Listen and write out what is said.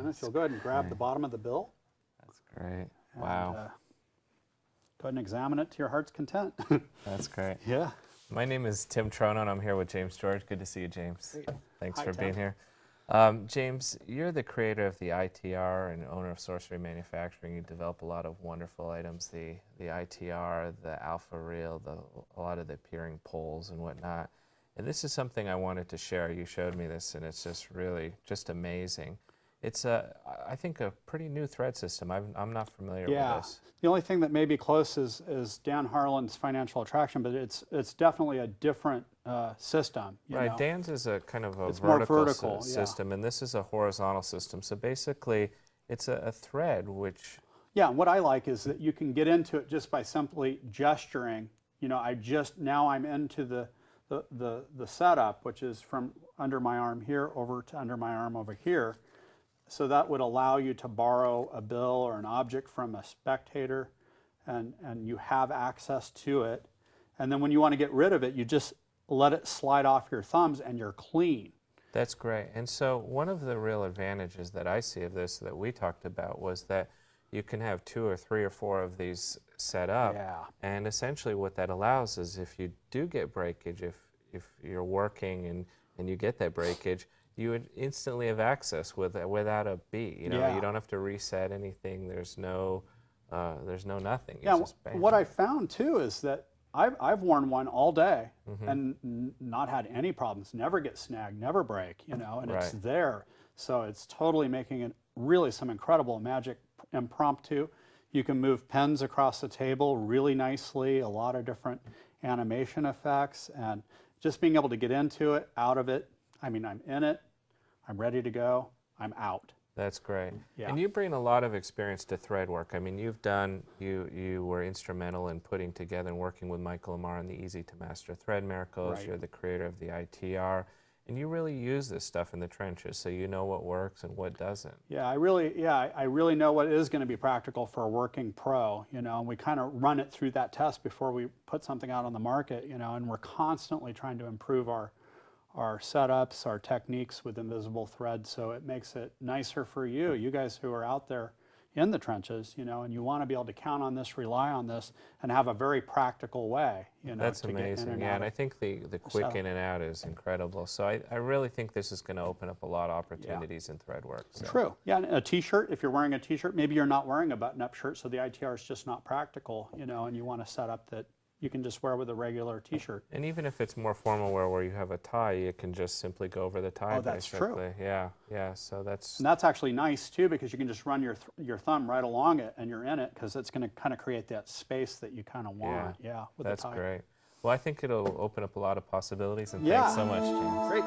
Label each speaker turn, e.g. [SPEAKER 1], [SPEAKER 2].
[SPEAKER 1] Dennis, you'll go ahead and grab the bottom of the bill.
[SPEAKER 2] That's great.
[SPEAKER 1] And,
[SPEAKER 2] Wow.
[SPEAKER 1] go ahead and examine it to your heart's content.
[SPEAKER 2] That's great.
[SPEAKER 1] Yeah.
[SPEAKER 2] My name is Tim Trono, and I'm here with James George. Good to see you, James.
[SPEAKER 1] Great.
[SPEAKER 2] Thanks
[SPEAKER 1] Hi,
[SPEAKER 2] for
[SPEAKER 1] Tim.
[SPEAKER 2] being here. James, you're the creator of the ITR and owner of Sorcery Manufacturing. You develop a lot of wonderful items, the ITR, the alpha reel, a lot of the peering poles and whatnot. And this is something I wanted to share. You showed me this, and it's just really just amazing. It's, I think, a pretty new thread system. I'm not familiar with this.
[SPEAKER 1] The only thing that may be close is Dan Harlan's Financial Attraction, but it's definitely a different system. You know?
[SPEAKER 2] Dan's is a kind of a
[SPEAKER 1] It's more vertical
[SPEAKER 2] system, and this is a horizontal system. So basically, it's a thread which...
[SPEAKER 1] Yeah, and what I like is that you can get into it just by simply gesturing. You know, now I'm into the setup, which is from under my arm here over to under my arm over here. So that would allow you to borrow a bill or an object from a spectator, and you have access to it. And then when you want to get rid of it, you just let it slide off your thumbs and you're clean.
[SPEAKER 2] That's great. And so one of the real advantages that I see of this that we talked about was that you can have 2 or 3 or 4 of these set up.
[SPEAKER 1] Yeah.
[SPEAKER 2] And essentially what that allows is if you do get breakage, if you're working and you get that breakage, you would instantly have access without a beat. You know, you don't have to reset anything. There's no nothing. It's just bam.
[SPEAKER 1] What I found too is that I've worn one all day and not had any problems. Never get snagged, never break. You know, and it's there. So it's totally making it really some incredible magic impromptu. You can move pens across the table really nicely. A lot of different animation effects, and just being able to get into it, out of it. I mean, I'm in it, I'm ready to go, I'm out.
[SPEAKER 2] That's great.
[SPEAKER 1] Yeah.
[SPEAKER 2] And you bring a lot of experience to thread work. I mean, you were instrumental in putting together and working with Michael Amar on the Easy to Master Thread Miracles.
[SPEAKER 1] Right.
[SPEAKER 2] You're the creator of the ITR. And you really use this stuff in the trenches, so you know what works and what doesn't.
[SPEAKER 1] Yeah, I really know what is going to be practical for a working pro, you know, and we kind of run it through that test before we put something out on the market, you know, and we're constantly trying to improve our setups, our techniques with invisible thread, so it makes it nicer for you guys who are out there in the trenches, you know, and you want to be able to count on this, rely on this, and have a very practical way, you know.
[SPEAKER 2] That's amazing, yeah, and I think the quick in and out is incredible. So I really think this is going to open up a lot of opportunities in thread work. So.
[SPEAKER 1] True, yeah, and a t-shirt, if you're wearing a t-shirt, maybe you're not wearing a button-up shirt, so the ITR is just not practical, you know, and you want to set up that you can just wear with a regular t-shirt.
[SPEAKER 2] And even if it's more formal wear where you have a tie, you can just simply go over the tie.
[SPEAKER 1] Oh, that's
[SPEAKER 2] basically.
[SPEAKER 1] true.
[SPEAKER 2] Yeah, yeah. So that's.
[SPEAKER 1] And that's actually nice too, because you can just run your thumb right along it and you're in it, because it's going to kind of create that space that you kind of want. Yeah, with
[SPEAKER 2] that's
[SPEAKER 1] the tie.
[SPEAKER 2] great. Well, I think it'll open up a lot of possibilities, and thanks so much, James.
[SPEAKER 1] Great.